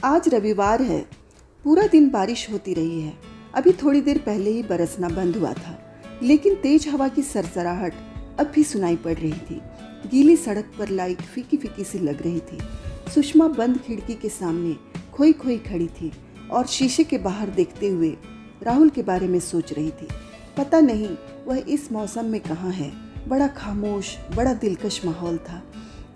आज रविवार है। पूरा दिन बारिश होती रही है। अभी थोड़ी देर पहले ही बरसना बंद हुआ था, लेकिन तेज हवा की सरसराहट अब भी सुनाई पड़ रही थी। गीली सड़क पर लाइट फीकी फीकी सी लग रही थी। सुषमा बंद खिड़की के सामने खोई खोई खड़ी थी और शीशे के बाहर देखते हुए राहुल के बारे में सोच रही थी। पता नहीं वह इस मौसम में कहाँ है। बड़ा खामोश, बड़ा दिलकश माहौल था।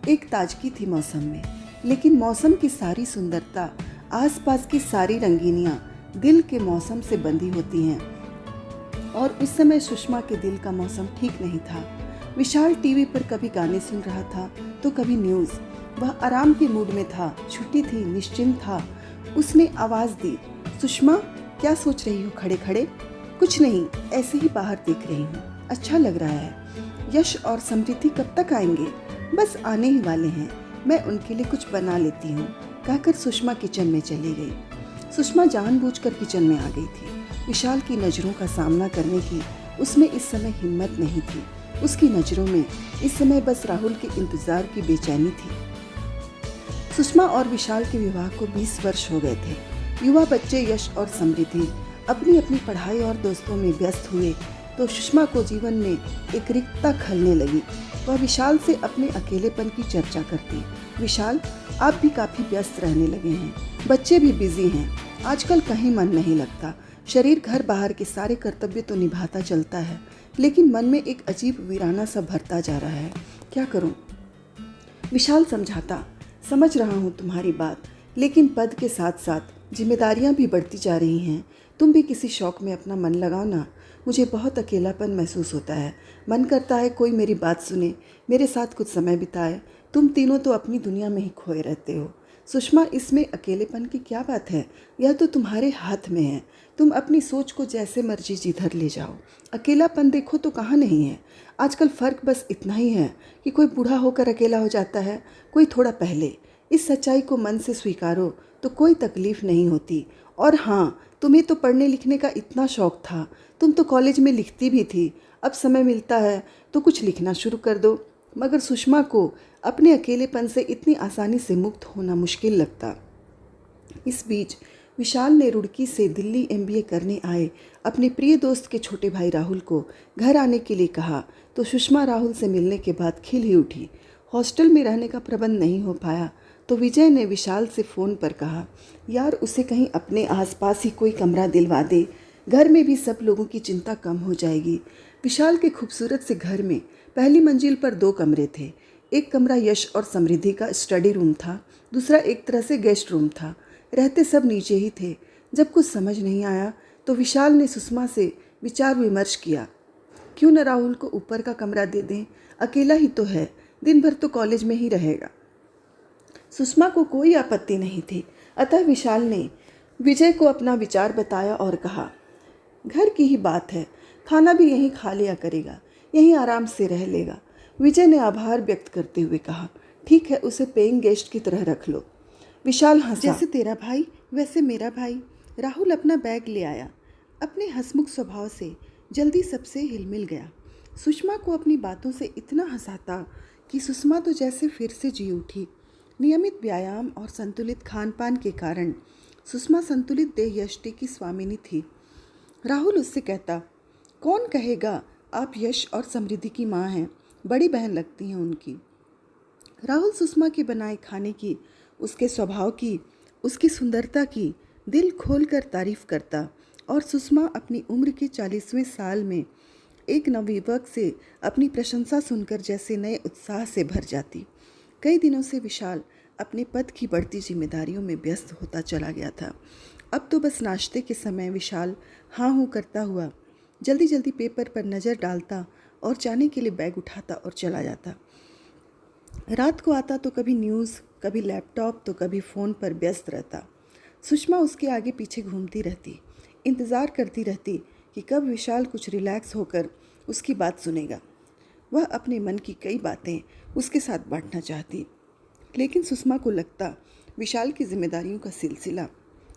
एक ताजगी थी मौसम में, लेकिन मौसम की सारी सुंदरता, आसपास की सारी रंगीनियाँ दिल के मौसम से बंधी होती हैं। और उस समय सुषमा के दिल का मौसम ठीक नहीं था। विशाल टीवी पर कभी गाने सुन रहा था तो कभी न्यूज़। वह आराम के मूड में था, छुट्टी थी, निश्चिंत था। उसने आवाज़ दी, सुषमा क्या सोच रही हो खड़े खड़े? कुछ नहीं, ऐसे ही बाहर देख रही हूँ। अच्छा लग रहा है। यश और समृद्धि कब तक आएंगे? बस आने ही वाले हैं, मैं उनके लिए कुछ बना लेती हूँ, कहकर सुषमा किचन में चली गई। सुषमा जानबूझकर किचन में आ गई थी। विशाल की नज़रों का सामना करने की उसमें इस समय हिम्मत नहीं थी। उसकी नज़रों में इस समय बस राहुल के इंतजार की बेचैनी थी। सुषमा और विशाल के विवाह को 20 वर्ष हो गए थे। युवा बच्चे यश और समृद्धि अपनी अपनी पढ़ाई और दोस्तों में व्यस्त हुए तो सुषमा को जीवन में एक रिक्तता खलने लगी। वह विशाल से अपने अकेलेपन की चर्चा करती। विशाल, आप भी काफ़ी व्यस्त रहने लगे हैं, बच्चे भी बिजी हैं, आजकल कहीं मन नहीं लगता। शरीर घर बाहर के सारे कर्तव्य तो निभाता चलता है, लेकिन मन में एक अजीब वीराना सा भरता जा रहा है। क्या करूं? विशाल समझाता, समझ रहा हूं तुम्हारी बात, लेकिन पद के साथ साथ जिम्मेदारियां भी बढ़ती जा रही हैं। तुम भी किसी शौक में अपना मन लगाओ ना। मुझे बहुत अकेलापन महसूस होता है। मन करता है कोई मेरी बात सुने, मेरे साथ कुछ समय बिताए। तुम तीनों तो अपनी दुनिया में ही खोए रहते हो। सुषमा, इसमें अकेलेपन की क्या बात है? यह तो तुम्हारे हाथ में है। तुम अपनी सोच को जैसे मर्जी जिधर ले जाओ। अकेलापन देखो तो कहाँ नहीं है। आजकल फ़र्क बस इतना ही है कि कोई बूढ़ा होकर अकेला हो जाता है, कोई थोड़ा पहले। इस सच्चाई को मन से स्वीकारो तो कोई तकलीफ़ नहीं होती। और हाँ, तुम्हें तो पढ़ने लिखने का इतना शौक था, तुम तो कॉलेज में लिखती भी थी। अब समय मिलता है तो कुछ लिखना शुरू कर दो। मगर सुषमा को अपने अकेलेपन से इतनी आसानी से मुक्त होना मुश्किल लगता। इस बीच विशाल ने रुड़की से दिल्ली MBA करने आए अपने प्रिय दोस्त के छोटे भाई राहुल को घर आने के लिए कहा तो सुषमा राहुल से मिलने के बाद खिल ही उठी। हॉस्टल में रहने का प्रबंध नहीं हो पाया तो विजय ने विशाल से फ़ोन पर कहा, यार उसे कहीं अपने आसपास ही कोई कमरा दिलवा दे, घर में भी सब लोगों की चिंता कम हो जाएगी। विशाल के खूबसूरत से घर में पहली मंजिल पर 2 कमरे थे। एक कमरा यश और समृद्धि का स्टडी रूम था, दूसरा एक तरह से गेस्ट रूम था। रहते सब नीचे ही थे। जब कुछ समझ नहीं आया तो विशाल ने सुषमा से विचार विमर्श किया, क्यों न राहुल को ऊपर का कमरा दे दें, अकेला ही तो है, दिन भर तो कॉलेज में ही रहेगा। सुषमा को कोई आपत्ति नहीं थी, अतः विशाल ने विजय को अपना विचार बताया और कहा, घर की ही बात है, खाना भी यहीं खा लिया करेगा, यहीं आराम से रह लेगा। विजय ने आभार व्यक्त करते हुए कहा, ठीक है, उसे पेइंग गेस्ट की तरह रख लो। विशाल हंसा, जैसे तेरा भाई वैसे मेरा भाई। राहुल अपना बैग ले आया। अपने हंसमुख स्वभाव से जल्दी सबसे हिलमिल गया। सुषमा को अपनी बातों से इतना हंसाता कि सुषमा तो जैसे फिर से जी उठी। नियमित व्यायाम और संतुलित खान पान के कारण सुषमा संतुलित देह यष्टि की स्वामिनी थी। राहुल उससे कहता, कौन कहेगा आप यश और समृद्धि की माँ हैं, बड़ी बहन लगती हैं उनकी। राहुल सुषमा के बनाए खाने की, उसके स्वभाव की, उसकी सुंदरता की दिल खोलकर तारीफ करता और सुषमा अपनी उम्र के 40वें साल में एक नवयुवक से अपनी प्रशंसा सुनकर जैसे नए उत्साह से भर जाती। कई दिनों से विशाल अपने पद की बढ़ती जिम्मेदारियों में व्यस्त होता चला गया था। अब तो बस नाश्ते के समय विशाल हाँ हूँ करता हुआ जल्दी जल्दी पेपर पर नज़र डालता और जाने के लिए बैग उठाता और चला जाता। रात को आता तो कभी न्यूज़, कभी लैपटॉप तो कभी फ़ोन पर व्यस्त रहता। सुषमा उसके आगे पीछे घूमती रहती, इंतज़ार करती रहती कि कब विशाल कुछ रिलैक्स होकर उसकी बात सुनेगा। वह अपने मन की कई बातें उसके साथ बांटना चाहती, लेकिन सुषमा को लगता विशाल की जिम्मेदारियों का सिलसिला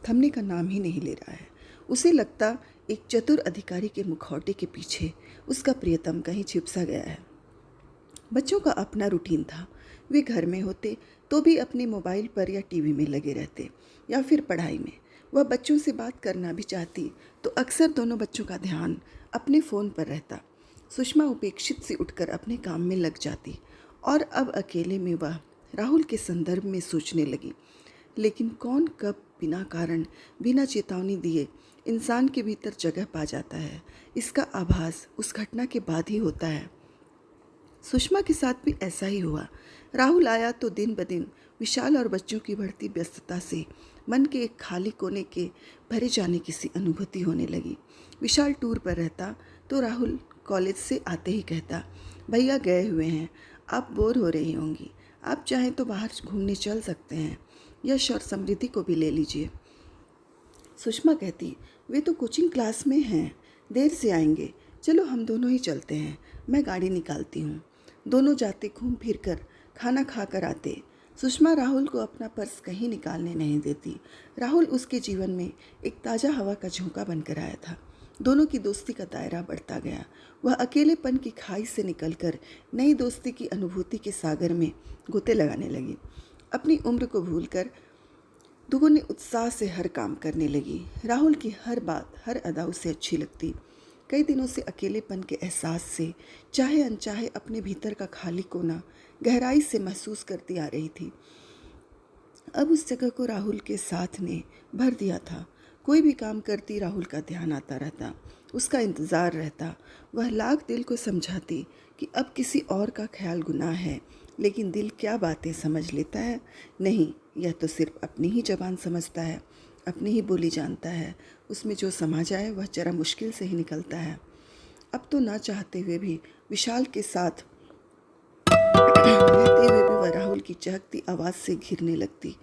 थमने का नाम ही नहीं ले रहा है। उसे लगता एक चतुर अधिकारी के मुखौटे के पीछे उसका प्रियतम कहीं छिप सा गया है। बच्चों का अपना रूटीन था। वे घर में होते, तो भी अपने मोबाइल पर या टीवी में लगे रहते या फिर पढ़ाई में। वह बच्चों से बात करना भी चाहती तो अक्सर दोनों बच्चों का ध्यान अपने फ़ोन पर रहता। सुषमा उपेक्षित सी उठकर अपने काम में लग जाती और अब अकेले में वह राहुल के संदर्भ में सोचने लगी। लेकिन कौन कब बिना कारण, बिना चेतावनी दिए इंसान के भीतर जगह पा जाता है, इसका आभास उस घटना के बाद ही होता है। सुषमा के साथ भी ऐसा ही हुआ। राहुल आया तो दिन ब दिन विशाल और बच्चों की बढ़ती व्यस्तता से मन के एक खाली कोने के भरे जाने की सी अनुभूति होने लगी। विशाल टूर पर रहता तो राहुल कॉलेज से आते ही कहता, भैया गए हुए हैं, आप बोर हो रही होंगी, आप चाहें तो बाहर घूमने चल सकते हैं, यश और समृद्धि को भी ले लीजिए। सुषमा कहती, वे तो कोचिंग क्लास में हैं, देर से आएंगे, चलो हम दोनों ही चलते हैं, मैं गाड़ी निकालती हूँ। दोनों जाते घूम फिर कर खाना खा कर आते। सुषमा राहुल को अपना पर्स कहीं निकालने नहीं देती। राहुल उसके जीवन में एक ताज़ा हवा का झोंका बनकर आया था। दोनों की दोस्ती का दायरा बढ़ता गया। वह अकेलेपन की खाई से निकलकर नई दोस्ती की अनुभूति के सागर में गोते लगाने लगी। अपनी उम्र को भूलकर दुगुने उत्साह से हर काम करने लगी। राहुल की हर बात, हर अदा उसे अच्छी लगती। कई दिनों से अकेलेपन के एहसास से चाहे अनचाहे अपने भीतर का खाली कोना गहराई से महसूस करती आ रही थी। अब उस जगह को राहुल के साथ ने भर दिया था। कोई भी काम करती राहुल का ध्यान आता रहता, उसका इंतज़ार रहता। वह लाख दिल को समझाती कि अब किसी और का ख्याल गुनाह है, लेकिन दिल क्या बातें समझ लेता है। नहीं, यह तो सिर्फ अपनी ही जबान समझता है, अपनी ही बोली जानता है। उसमें जो समा जाए वह जरा मुश्किल से ही निकलता है। अब तो ना चाहते हुए भी विशाल के साथ रहते हुए भी वह राहुल की चहकती आवाज़ से घिरने लगती।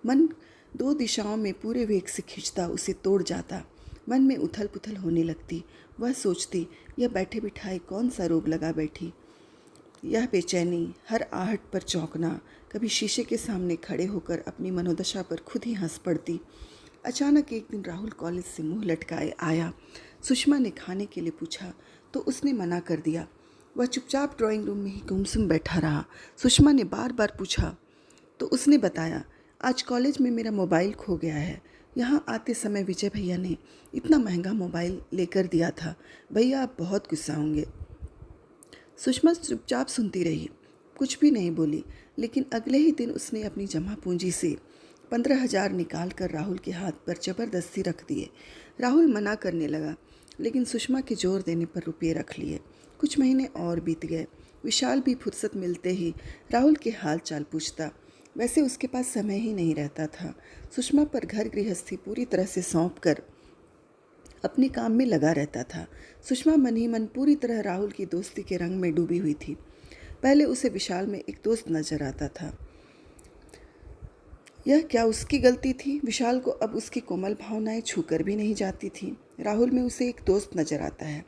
मन दो दिशाओं में पूरे वेग से खिंचता, उसे तोड़ जाता। मन में उथल पुथल होने लगती। वह सोचती, यह बैठे बिठाए कौन सा रोग लगा बैठी। यह बेचैनी, हर आहट पर चौंकना। कभी शीशे के सामने खड़े होकर अपनी मनोदशा पर खुद ही हंस पड़ती। अचानक एक दिन राहुल कॉलेज से मुंह लटकाए आया। सुषमा ने खाने के लिए पूछा तो उसने मना कर दिया। वह चुपचाप ड्राइंग रूम में ही गुमसुम बैठा रहा। सुषमा ने बार बार पूछा तो उसने बताया, आज कॉलेज में मेरा मोबाइल खो गया है। यहाँ आते समय विजय भैया ने इतना महंगा मोबाइल लेकर दिया था। भैया आप बहुत गुस्सा होंगे। सुषमा चुपचाप सुनती रही, कुछ भी नहीं बोली। लेकिन अगले ही दिन उसने अपनी जमा पूंजी से 15,000 निकाल कर राहुल के हाथ पर ज़बरदस्ती रख दिए। राहुल मना करने लगा, लेकिन सुषमा के जोर देने पर रुपये रख लिए। कुछ महीने और बीत गए। विशाल भी फुर्सत मिलते ही राहुल के हाल चाल पूछता। वैसे उसके पास समय ही नहीं रहता था। सुषमा पर घर गृहस्थी पूरी तरह से सौंप कर अपने काम में लगा रहता था। सुषमा मन ही मन पूरी तरह राहुल की दोस्ती के रंग में डूबी हुई थी। पहले उसे विशाल में एक दोस्त नजर आता था। यह क्या उसकी गलती थी? विशाल को अब उसकी कोमल भावनाएं छूकर भी नहीं जाती थी। राहुल में उसे एक दोस्त नजर आता है।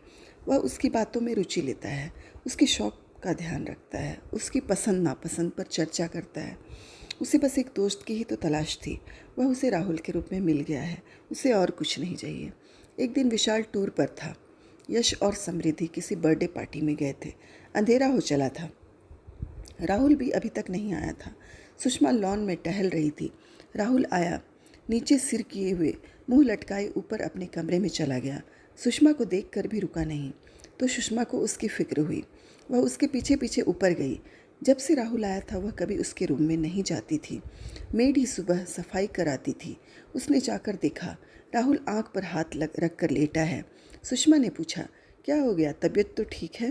वह उसकी बातों में रुचि लेता है, उसके शौक का ध्यान रखता है, उसकी पसंद नापसंद पर चर्चा करता है। उसे बस एक दोस्त की ही तो तलाश थी। वह उसे राहुल के रूप में मिल गया है। उसे और कुछ नहीं चाहिए। एक दिन विशाल टूर पर था। यश और समृद्धि किसी बर्थडे पार्टी में गए थे। अंधेरा हो चला था। राहुल भी अभी तक नहीं आया था। सुषमा लॉन में टहल रही थी। राहुल आया, नीचे सिर किए हुए, मुंह लटकाए ऊपर अपने कमरे में चला गया। सुषमा को देखकर भी रुका नहीं। तो सुषमा को उसकी फिक्र हुई। वह उसके पीछे पीछे ऊपर गई। जब से राहुल आया था वह कभी उसके रूम में नहीं जाती थी। मेड ही सुबह सफाई कराती थी। उसने जाकर देखा, राहुल आंख पर हाथ रख कर लेटा है। सुषमा ने पूछा, क्या हो गया, तबीयत तो ठीक है?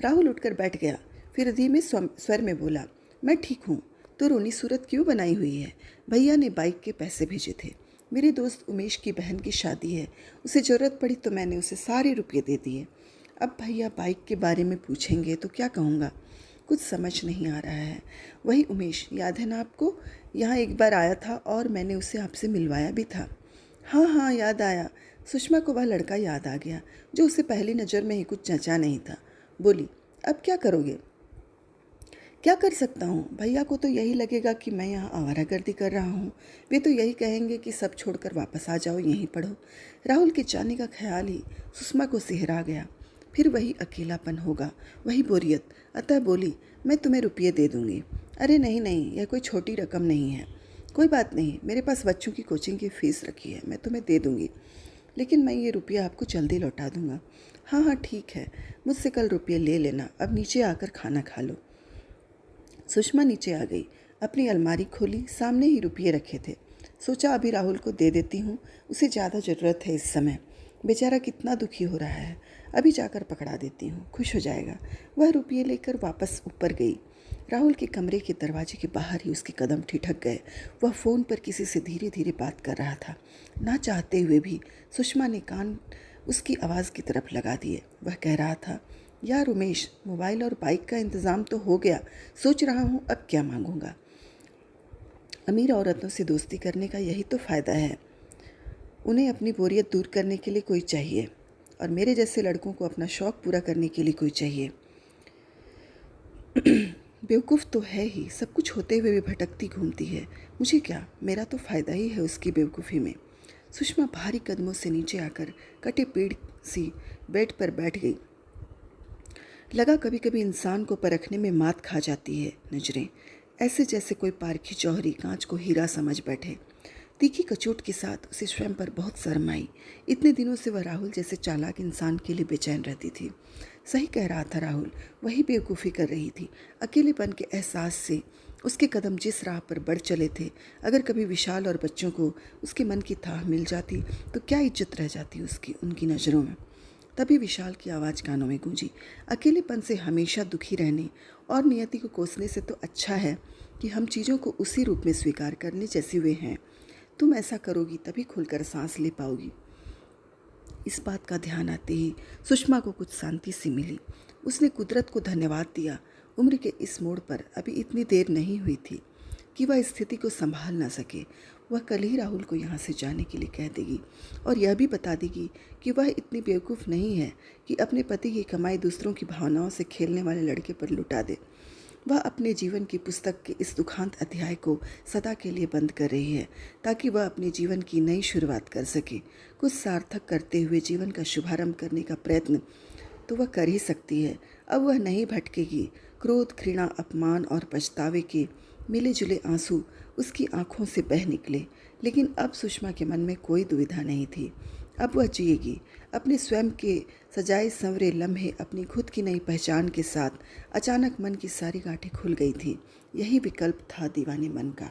राहुल उठकर बैठ गया। फिर धीमे स्वर में बोला, मैं ठीक हूँ। तो रोनी सूरत क्यों बनाई हुई है? भैया ने बाइक के पैसे भेजे थे। मेरे दोस्त उमेश की बहन की शादी है, उसे ज़रूरत पड़ी तो मैंने उसे सारे रुपये दे दिए। अब भैया बाइक के बारे में पूछेंगे तो क्या कहूँगा? कुछ समझ नहीं आ रहा है। वही उमेश, याद है ना आपको? यहाँ एक बार आया था और मैंने उसे आपसे मिलवाया भी था। हाँ हाँ, याद आया। सुषमा को वह लड़का याद आ गया जो उसे पहली नज़र में ही कुछ जचा नहीं था। बोली, अब क्या करोगे? क्या कर सकता हूँ? भैया को तो यही लगेगा कि मैं यहाँ आवारागर्दी कर रहा हूँ। वे तो यही कहेंगे कि सब छोड़कर वापस आ जाओ, यहीं पढ़ो। राहुल के जाने का ख्याल ही सुषमा को सिहरा गया। फिर वही अकेलापन होगा, वही बोरियत। अतः बोली, मैं तुम्हें रुपये दे दूँगी। अरे नहीं नहीं, यह कोई छोटी रकम नहीं है। कोई बात नहीं, मेरे पास बच्चों की कोचिंग की फ़ीस रखी है, मैं तुम्हें दे दूँगी। लेकिन मैं ये रुपया आपको जल्दी लौटा दूँगा। हाँ हाँ ठीक है, मुझसे कल रुपये ले लेना, अब नीचे आकर खाना खा लो। सुषमा नीचे आ गई, अपनी अलमारी खोली, सामने ही रुपये रखे थे। सोचा अभी राहुल को दे देती हूँ, उसे ज़्यादा ज़रूरत है इस समय। बेचारा कितना दुखी हो रहा है, अभी जाकर पकड़ा देती हूँ, खुश हो जाएगा। वह रुपये लेकर वापस ऊपर गई। राहुल के कमरे के दरवाजे के बाहर ही उसके कदम ठिठक गए। वह फ़ोन पर किसी से धीरे धीरे बात कर रहा था। ना चाहते हुए भी सुषमा ने कान उसकी आवाज़ की तरफ लगा दिए। वह कह रहा था, यार उमेश, मोबाइल और बाइक का इंतज़ाम तो हो गया, सोच रहा हूँ अब क्या मांगूंगा। अमीर औरतों से दोस्ती करने का यही तो फ़ायदा है, उन्हें अपनी बोरियत दूर करने के लिए कोई चाहिए, और मेरे जैसे लड़कों को अपना शौक़ पूरा करने के लिए कोई चाहिए। बेवकूफ़ तो है ही, सब कुछ होते हुए भी भटकती घूमती है। मुझे क्या, मेरा तो फ़ायदा ही है उसकी बेवकूफ़ी में। सुषमा भारी कदमों से नीचे आकर कटे पेड़ सी बेड पर बैठ गई। लगा कभी कभी इंसान को परखने में मात खा जाती है नजरें, ऐसे जैसे कोई पारखी जौहरी कांच को हीरा समझ बैठे। तीखी कचोट के साथ उसे स्वयं पर बहुत शर्म आई। इतने दिनों से वह राहुल जैसे चालाक इंसान के लिए बेचैन रहती थी। सही कह रहा था राहुल, वही बेवकूफ़ी कर रही थी। अकेलेपन के एहसास से उसके कदम जिस राह पर बढ़ चले थे, अगर कभी विशाल और बच्चों को उसके मन की थाह मिल जाती तो क्या इज्जत रह जाती उसकी उनकी नज़रों में। तभी विशाल की आवाज़ कानों में गूंजी, अकेलेपन से हमेशा दुखी रहने और नियति को कोसने से तो अच्छा है कि हम चीज़ों को उसी रूप में स्वीकार कर लें जैसी वे हैं। तुम ऐसा करोगी तभी खुलकर सांस ले पाओगी। इस बात का ध्यान आते ही सुषमा को कुछ शांति सी मिली। उसने कुदरत को धन्यवाद दिया। उम्र के इस मोड़ पर अभी इतनी देर नहीं हुई थी कि वह स्थिति को संभाल ना सके। वह कल ही राहुल को यहाँ से जाने के लिए कह देगी और यह भी बता देगी कि वह इतनी बेवकूफ़ नहीं है कि अपने पति की कमाई दूसरों की भावनाओं से खेलने वाले लड़के पर लुटा दे। वह अपने जीवन की पुस्तक के इस दुखांत अध्याय को सदा के लिए बंद कर रही है ताकि वह अपने जीवन की नई शुरुआत कर सके। कुछ सार्थक करते हुए जीवन का शुभारंभ करने का प्रयत्न तो वह कर ही सकती है। अब वह नहीं भटकेगी। क्रोध, घृणा, अपमान और पछतावे के मिले जुले आंसू उसकी आंखों से बह निकले, लेकिन अब सुषमा के मन में कोई दुविधा नहीं थी। अब वह जिएगी अपने स्वयं के सजाए संवरे लम्हे, अपनी खुद की नई पहचान के साथ। अचानक मन की सारी गांठें खुल गई थी। यही विकल्प था दीवाने मन का।